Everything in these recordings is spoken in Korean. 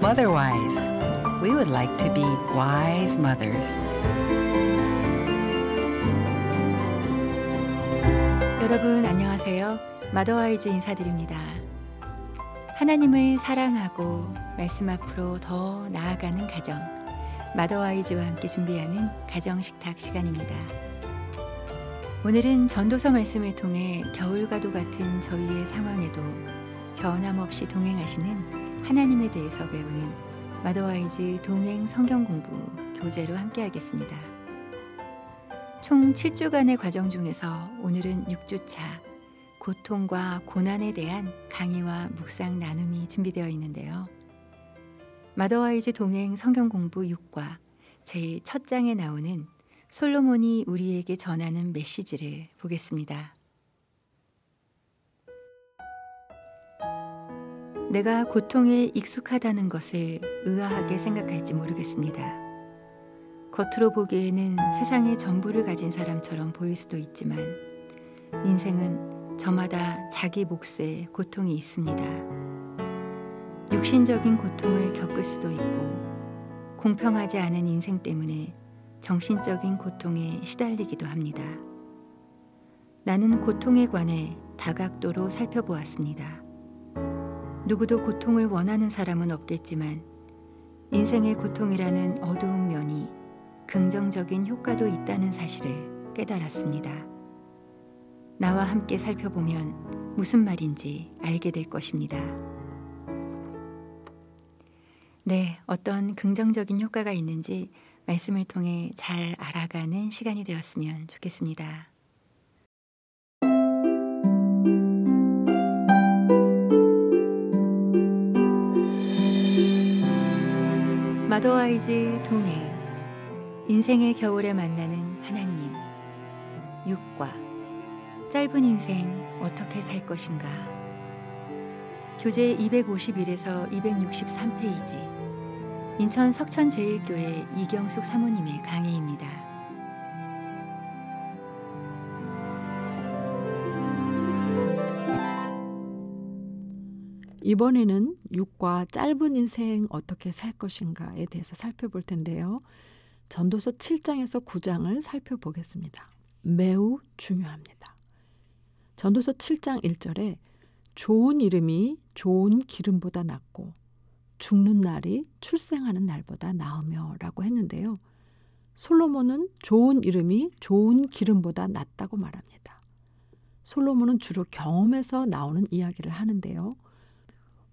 Motherwise. We would like to be wise mothers. 여러분 안녕하세요. 마더와이즈 인사드립니다. 하나님을 사랑하고 말씀 앞으로 더 나아가는 가정, 마더와이즈와 함께 준비하는 가정식탁 시간입니다. 오늘은 전도서 말씀을 통해 겨울과도 같은 저희의 상황에도 변함없이 동행하시는 하나님에 대해서 배우는 마더와이즈 동행 성경 공부 교재로 함께 하겠습니다. 총 7주간의 과정 중에서 오늘은 6주차 고통과 고난에 대한 강의와 묵상 나눔이 준비되어 있는데요. 마더와이즈 동행 성경 공부 6과 제일 첫 장에 나오는 솔로몬이 우리에게 전하는 메시지를 보겠습니다. 내가 고통에 익숙하다는 것을 의아하게 생각할지 모르겠습니다. 겉으로 보기에는 세상의 전부를 가진 사람처럼 보일 수도 있지만 인생은 저마다 자기 몫의 고통이 있습니다. 육신적인 고통을 겪을 수도 있고 공평하지 않은 인생 때문에 정신적인 고통에 시달리기도 합니다. 나는 고통에 관해 다각도로 살펴보았습니다. 누구도 고통을 원하는 사람은 없겠지만 인생의 고통이라는 어두운 면이 긍정적인 효과도 있다는 사실을 깨달았습니다. 나와 함께 살펴보면 무슨 말인지 알게 될 것입니다. 네, 어떤 긍정적인 효과가 있는지 말씀을 통해 잘 알아가는 시간이 되었으면 좋겠습니다. 마더와이즈 동행 인생의 겨울에 만나는 하나님 6과 짧은 인생 어떻게 살 것인가 교재 251에서 263페이지 인천 석천제일교회 이경숙 사모님의 강의입니다. 이번에는 6과 짧은 인생 어떻게 살 것인가에 대해서 살펴볼 텐데요. 전도서 7장에서 9장을 살펴보겠습니다. 매우 중요합니다. 전도서 7장 1절에 좋은 이름이 좋은 기름보다 낫고 죽는 날이 출생하는 날보다 나으며 라고 했는데요. 솔로몬은 좋은 이름이 좋은 기름보다 낫다고 말합니다. 솔로몬은 주로 경험에서 나오는 이야기를 하는데요.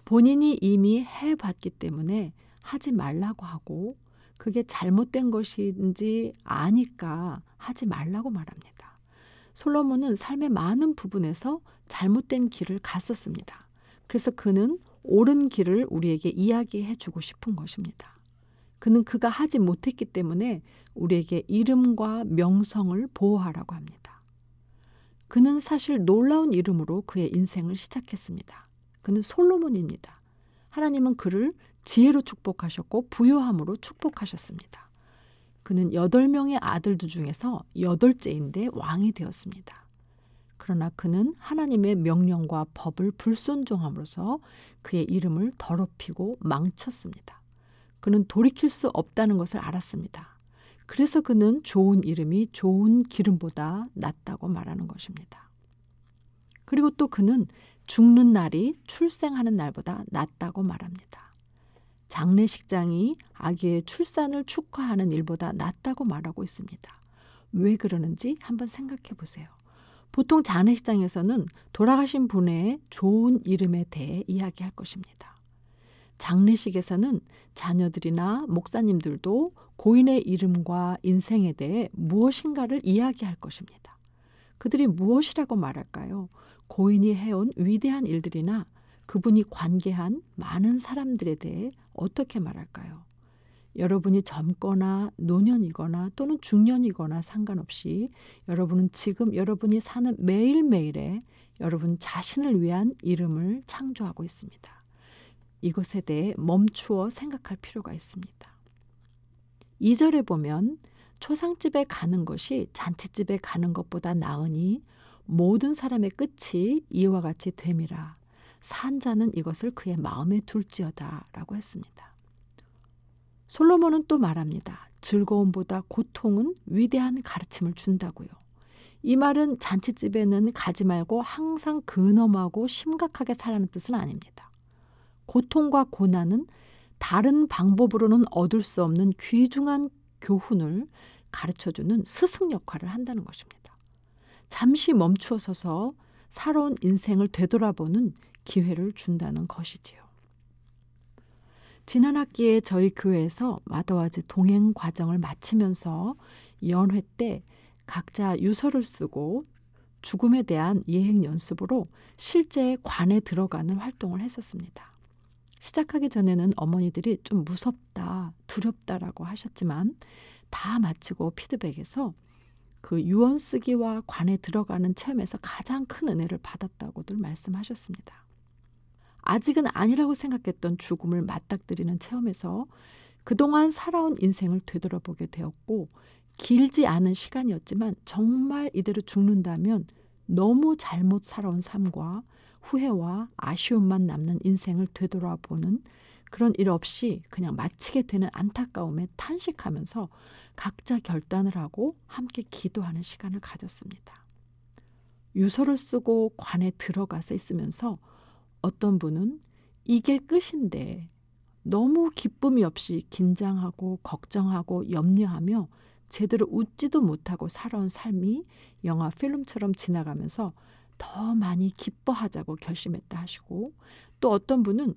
본인이 이미 해봤기 때문에 하지 말라고 하고 그게 잘못된 것인지 아니까 하지 말라고 말합니다. 솔로몬은 삶의 많은 부분에서 잘못된 길을 갔었습니다. 그래서 그는 옳은 길을 우리에게 이야기해 주고 싶은 것입니다. 그는 그가 하지 못했기 때문에 우리에게 이름과 명성을 보호하라고 합니다. 그는 사실 놀라운 이름으로 그의 인생을 시작했습니다. 그는 솔로몬입니다. 하나님은 그를 지혜로 축복하셨고 부요함으로 축복하셨습니다. 그는 8명의 아들들 중에서 8째인데 왕이 되었습니다. 그러나 그는 하나님의 명령과 법을 불순종함으로써 그의 이름을 더럽히고 망쳤습니다. 그는 돌이킬 수 없다는 것을 알았습니다. 그래서 그는 좋은 이름이 좋은 기름보다 낫다고 말하는 것입니다. 그리고 또 그는 죽는 날이 출생하는 날보다 낫다고 말합니다. 장례식장이 아기의 출산을 축하하는 일보다 낫다고 말하고 있습니다. 왜 그러는지 한번 생각해 보세요. 보통 장례식장에서는 돌아가신 분의 좋은 이름에 대해 이야기할 것입니다. 장례식에서는 자녀들이나 목사님들도 고인의 이름과 인생에 대해 무엇인가를 이야기할 것입니다. 그들이 무엇이라고 말할까요? 고인이 해온 위대한 일들이나 그분이 관계한 많은 사람들에 대해 어떻게 말할까요? 여러분이 젊거나 노년이거나 또는 중년이거나 상관없이 여러분은 지금 여러분이 사는 매일매일에 여러분 자신을 위한 이름을 창조하고 있습니다. 이것에 대해 멈추어 생각할 필요가 있습니다. 2절에 보면 초상집에 가는 것이 잔치집에 가는 것보다 나으니 모든 사람의 끝이 이와 같이 됨이라. 산 자는 이것을 그의 마음에 둘지어다 라고 했습니다. 솔로몬은 또 말합니다. 즐거움보다 고통은 위대한 가르침을 준다고요. 이 말은 잔치집에는 가지 말고 항상 근엄하고 심각하게 살라는 뜻은 아닙니다. 고통과 고난은 다른 방법으로는 얻을 수 없는 귀중한 교훈을 가르쳐주는 스승 역할을 한다는 것입니다. 잠시 멈추어 서서 살아온 인생을 되돌아보는 기회를 준다는 것이지요. 지난 학기에 저희 교회에서 마더와즈 동행 과정을 마치면서 연회 때 각자 유서를 쓰고 죽음에 대한 예행 연습으로 실제 관에 들어가는 활동을 했었습니다. 시작하기 전에는 어머니들이 좀 무섭다, 두렵다라고 하셨지만 다 마치고 피드백에서 그 유언 쓰기와 관에 들어가는 체험에서 가장 큰 은혜를 받았다고들 말씀하셨습니다. 아직은 아니라고 생각했던 죽음을 맞닥뜨리는 체험에서 그동안 살아온 인생을 되돌아보게 되었고 길지 않은 시간이었지만 정말 이대로 죽는다면 너무 잘못 살아온 삶과 후회와 아쉬움만 남는 인생을 되돌아보는 그런 일 없이 그냥 마치게 되는 안타까움에 탄식하면서 각자 결단을 하고 함께 기도하는 시간을 가졌습니다. 유서를 쓰고 관에 들어가서 있으면서 어떤 분은 이게 끝인데 너무 기쁨이 없이 긴장하고 걱정하고 염려하며 제대로 웃지도 못하고 살아온 삶이 영화 필름처럼 지나가면서 더 많이 기뻐하자고 결심했다 하시고, 또 어떤 분은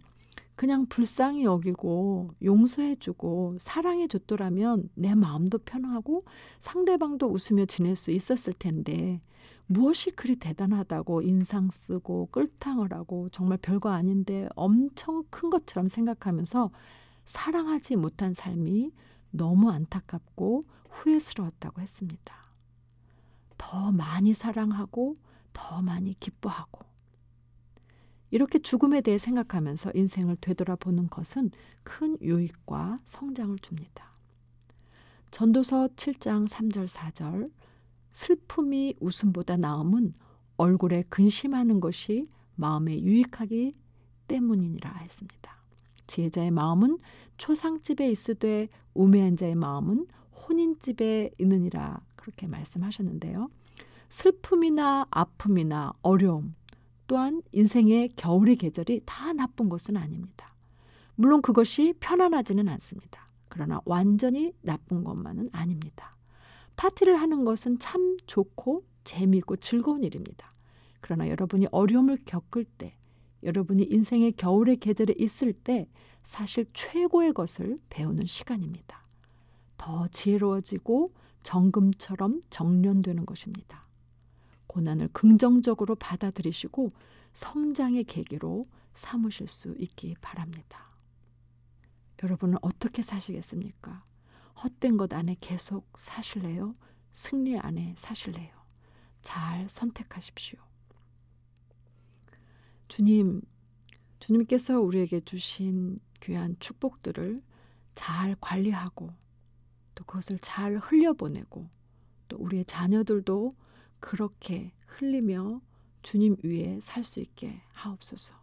그냥 불쌍히 여기고 용서해주고 사랑해줬더라면 내 마음도 편하고 상대방도 웃으며 지낼 수 있었을 텐데 무엇이 그리 대단하다고 인상 쓰고 끌탕을 하고 정말 별거 아닌데 엄청 큰 것처럼 생각하면서 사랑하지 못한 삶이 너무 안타깝고 후회스러웠다고 했습니다. 더 많이 사랑하고 더 많이 기뻐하고 이렇게 죽음에 대해 생각하면서 인생을 되돌아보는 것은 큰 유익과 성장을 줍니다. 전도서 7장 3절 4절 슬픔이 웃음보다 나음은 얼굴에 근심하는 것이 마음에 유익하기 때문이니라 했습니다. 지혜자의 마음은 초상집에 있으되 우매한 자의 마음은 혼인집에 있느니라 그렇게 말씀하셨는데요. 슬픔이나 아픔이나 어려움 또한 인생의 겨울의 계절이 다 나쁜 것은 아닙니다. 물론 그것이 편안하지는 않습니다. 그러나 완전히 나쁜 것만은 아닙니다. 파티를 하는 것은 참 좋고 재미있고 즐거운 일입니다. 그러나 여러분이 어려움을 겪을 때, 여러분이 인생의 겨울의 계절에 있을 때 사실 최고의 것을 배우는 시간입니다. 더 지혜로워지고 정금처럼 정련되는 것입니다. 고난을 긍정적으로 받아들이시고 성장의 계기로 삼으실 수 있기 바랍니다. 여러분은 어떻게 사시겠습니까? 헛된 것 안에 계속 사실래요? 승리 안에 사실래요? 잘 선택하십시오. 주님께서 우리에게 주신 귀한 축복들을 잘 관리하고 또 그것을 잘 흘려보내고 또 우리의 자녀들도 그렇게 흘리며 주님 위에 살 수 있게 하옵소서.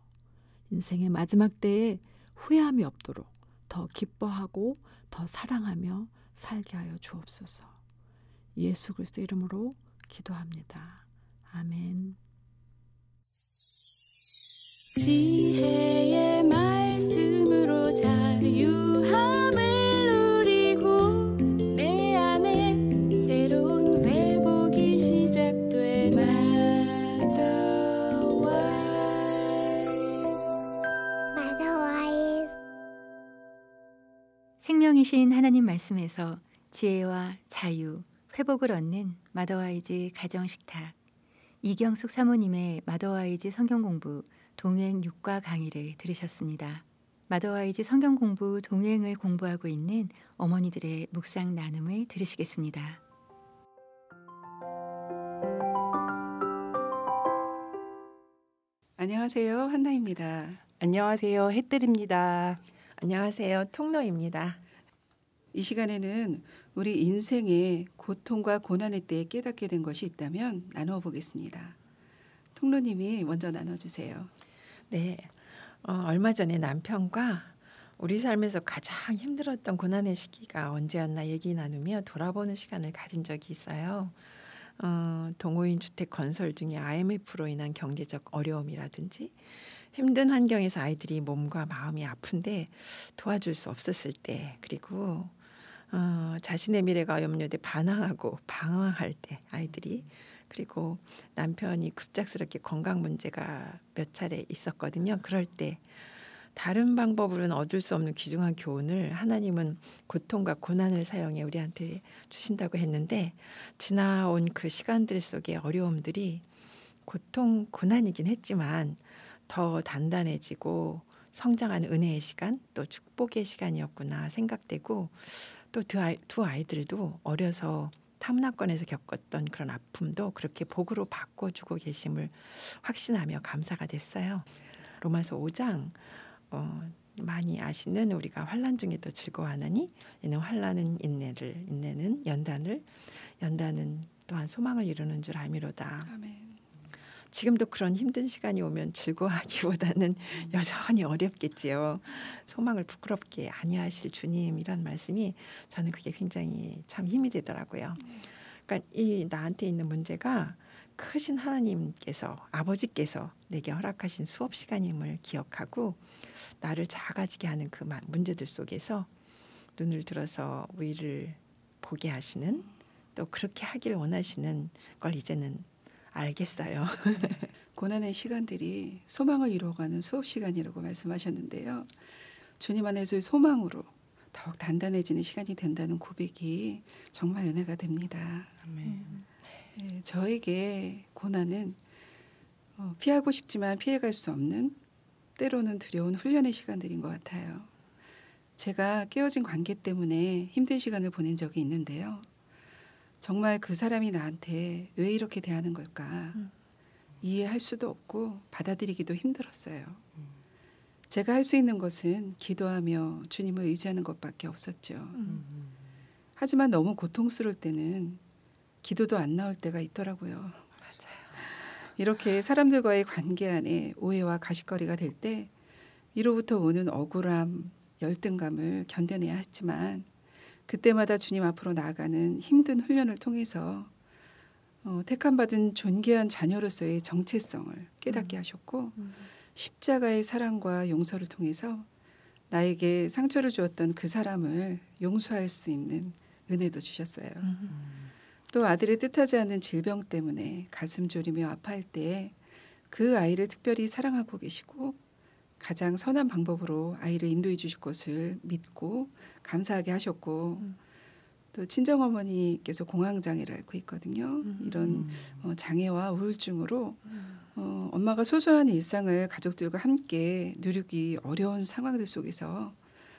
인생의 마지막 때에 후회함이 없도록 더 기뻐하고 더 사랑하며 살게 하여 주옵소서. 예수 그리스도 이름으로 기도합니다. 아멘. 지혜의 말씀으로 자유함을 누리고 내 안에 새로운 회복이 시작돼 마더와이즈 생명이신 하나님 말씀에서 지혜와 자유, 회복을 얻는 마더와이즈 가정식탁 이경숙 사모님의 마더와이즈 성경공부 동행 6과 강의를 들으셨습니다. 마더와이즈 성경공부 동행을 공부하고 있는 어머니들의 묵상 나눔을 들으시겠습니다. 안녕하세요. 한나입니다. 안녕하세요. 햇들입니다. 안녕하세요. 통로입니다. 이 시간에는 우리 인생의 고통과 고난의 때에 깨닫게 된 것이 있다면 나누어 보겠습니다. 통로님이 먼저 나눠주세요. 네, 얼마 전에 남편과 우리 삶에서 가장 힘들었던 고난의 시기가 언제였나 얘기 나누며 돌아보는 시간을 가진 적이 있어요. 동호인 주택 건설 중에 IMF로 인한 경제적 어려움이라든지 힘든 환경에서 아이들이 몸과 마음이 아픈데 도와줄 수 없었을 때, 그리고 자신의 미래가 염려돼 반항하고 방황할 때 아이들이, 그리고 남편이 급작스럽게 건강 문제가 몇 차례 있었거든요. 그럴 때 다른 방법으로는 얻을 수 없는 귀중한 교훈을 하나님은 고통과 고난을 사용해 우리한테 주신다고 했는데, 지나온 그 시간들 속의 어려움들이 고통, 고난이긴 했지만 더 단단해지고 성장하는 은혜의 시간, 또 축복의 시간이었구나 생각되고, 또 두 아이들도 어려서 타문화권에서 겪었던 그런 아픔도 그렇게 복으로 바꿔주고 계심을 확신하며 감사가 됐어요. 로마서 5장 많이 아시는 우리가 환난 중에도 즐거워하느니 이는 환난은 인내를, 인내는 연단을, 연단은 또한 소망을 이루는 줄 알미로다. 아멘. 지금도 그런 힘든 시간이 오면 즐거워하기보다는 여전히 어렵겠지요. 소망을 부끄럽게 아니하실 주님, 이런 말씀이 저는 그게 굉장히 참 힘이 되더라고요. 그러니까 이 나한테 있는 문제가 크신 하나님께서, 아버지께서 내게 허락하신 수업 시간임을 기억하고 나를 작아지게 하는 그 문제들 속에서 눈을 들어서 위를 보게 하시는, 또 그렇게 하기를 원하시는 걸 이제는 알겠어요. 고난의 시간들이 소망을 이루어가는 수업 시간이라고 말씀하셨는데요. 주님 안에서의 소망으로 더욱 단단해지는 시간이 된다는 고백이 정말 은혜가 됩니다. 네, 저에게 고난은 피하고 싶지만 피해갈 수 없는, 때로는 두려운 훈련의 시간들인 것 같아요. 제가 깨어진 관계 때문에 힘든 시간을 보낸 적이 있는데요. 정말 그 사람이 나한테 왜 이렇게 대하는 걸까 이해할 수도 없고 받아들이기도 힘들었어요. 제가 할 수 있는 것은 기도하며 주님을 의지하는 것밖에 없었죠. 하지만 너무 고통스러울 때는 기도도 안 나올 때가 있더라고요. 맞아요. 이렇게 사람들과의 관계 안에 오해와 가십거리가 될 때 이로부터 오는 억울함, 열등감을 견뎌내야 했지만, 그때마다 주님 앞으로 나아가는 힘든 훈련을 통해서 택함받은 존귀한 자녀로서의 정체성을 깨닫게 하셨고, 십자가의 사랑과 용서를 통해서 나에게 상처를 주었던 그 사람을 용서할 수 있는 은혜도 주셨어요. 또 아들의 뜻하지 않은 질병 때문에 가슴 졸이며 아파할 때 그 아이를 특별히 사랑하고 계시고 가장 선한 방법으로 아이를 인도해 주실 것을 믿고 감사하게 하셨고, 또 친정어머니께서 공황장애를 앓고 있거든요. 이런 장애와 우울증으로 엄마가 소소한 일상을 가족들과 함께 누리기 어려운 상황들 속에서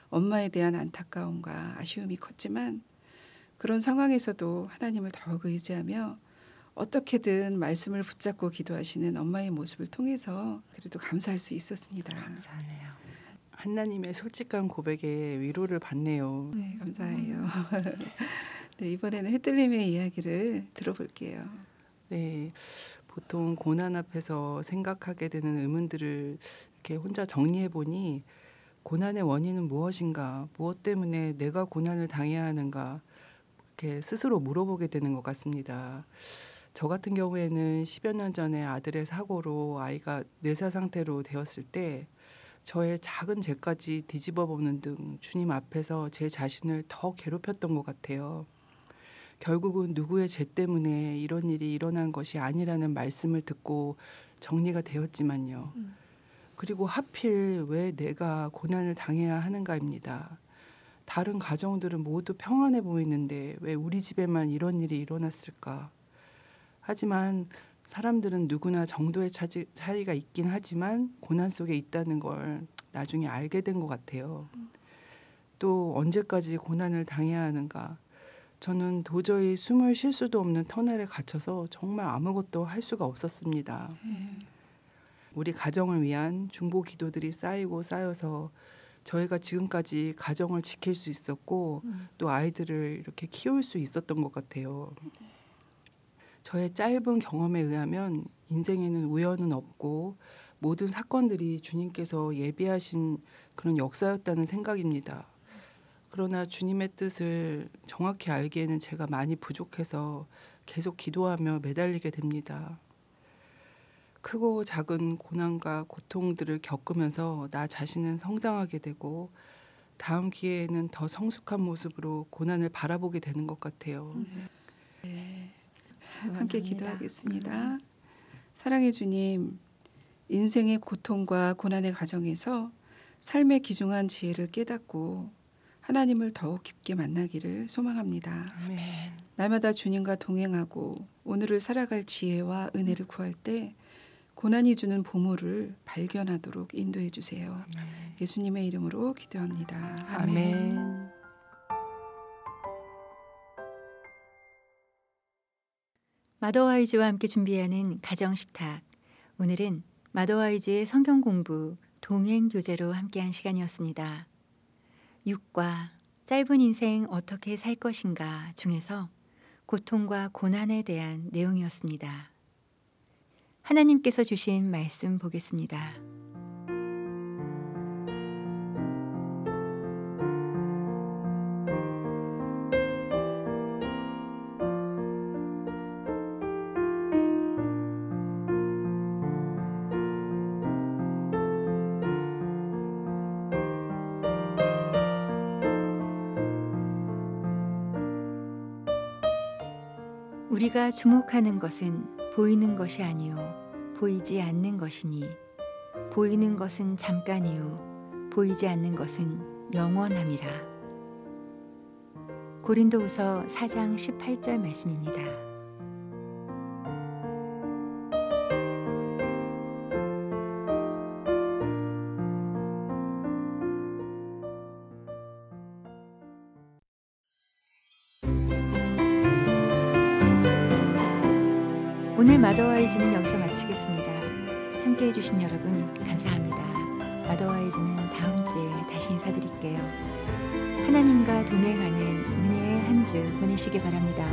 엄마에 대한 안타까움과 아쉬움이 컸지만, 그런 상황에서도 하나님을 더욱 의지하며 어떻게든 말씀을 붙잡고 기도하시는 엄마의 모습을 통해서 그래도 감사할 수 있었습니다. 감사하네요. 하나님의 솔직한 고백에 위로를 받네요. 네, 감사해요. 네, 이번에는 해뜰님의 이야기를 들어볼게요. 네, 보통 고난 앞에서 생각하게 되는 의문들을 이렇게 혼자 정리해 보니, 고난의 원인은 무엇인가, 무엇 때문에 내가 고난을 당해야 하는가, 이렇게 스스로 물어보게 되는 것 같습니다. 저 같은 경우에는 10여 년 전에 아들의 사고로 아이가 뇌사 상태로 되었을 때 저의 작은 죄까지 뒤집어 보는 등 주님 앞에서 제 자신을 더 괴롭혔던 것 같아요. 결국은 누구의 죄 때문에 이런 일이 일어난 것이 아니라는 말씀을 듣고 정리가 되었지만요. 그리고 하필 왜 내가 고난을 당해야 하는가입니다. 다른 가정들은 모두 평안해 보이는데 왜 우리 집에만 이런 일이 일어났을까? 하지만 사람들은 누구나 정도의 차이가 있긴 하지만 고난 속에 있다는 걸 나중에 알게 된 것 같아요. 또 언제까지 고난을 당해야 하는가? 저는 도저히 숨을 쉴 수도 없는 터널에 갇혀서 정말 아무것도 할 수가 없었습니다. 우리 가정을 위한 중보 기도들이 쌓이고 쌓여서 저희가 지금까지 가정을 지킬 수 있었고 또 아이들을 이렇게 키울 수 있었던 것 같아요. 저의 짧은 경험에 의하면 인생에는 우연은 없고 모든 사건들이 주님께서 예비하신 그런 역사였다는 생각입니다. 그러나 주님의 뜻을 정확히 알기에는 제가 많이 부족해서 계속 기도하며 매달리게 됩니다. 크고 작은 고난과 고통들을 겪으면서 나 자신은 성장하게 되고 다음 기회에는 더 성숙한 모습으로 고난을 바라보게 되는 것 같아요. 네. 함께 기도하겠습니다. 사랑의 주님, 인생의 고통과 고난의 과정에서 삶의 귀중한 지혜를 깨닫고 하나님을 더욱 깊게 만나기를 소망합니다. 아멘. 날마다 주님과 동행하고 오늘을 살아갈 지혜와 은혜를 구할 때 고난이 주는 보물을 발견하도록 인도해 주세요. 예수님의 이름으로 기도합니다. 아멘. 마더와이즈와 함께 준비하는 가정식탁. 오늘은 마더와이즈의 성경 공부 동행 교재로 함께한 시간이었습니다. 6과 짧은 인생 어떻게 살 것인가 중에서 고통과 고난에 대한 내용이었습니다. 하나님께서 주신 말씀 보겠습니다. 우리가 주목하는 것은 보이는 것이 아니요 보이지 않는 것이니 보이는 것은 잠깐이요 보이지 않는 것은 영원함이라. 고린도후서 4장 18절 말씀입니다. 오늘 마더와이즈는 여기서 마치겠습니다. 함께해 주신 여러분 감사합니다. 마더와이즈는 다음 주에 다시 인사드릴게요. 하나님과 동행하는 은혜의 한 주 보내시기 바랍니다.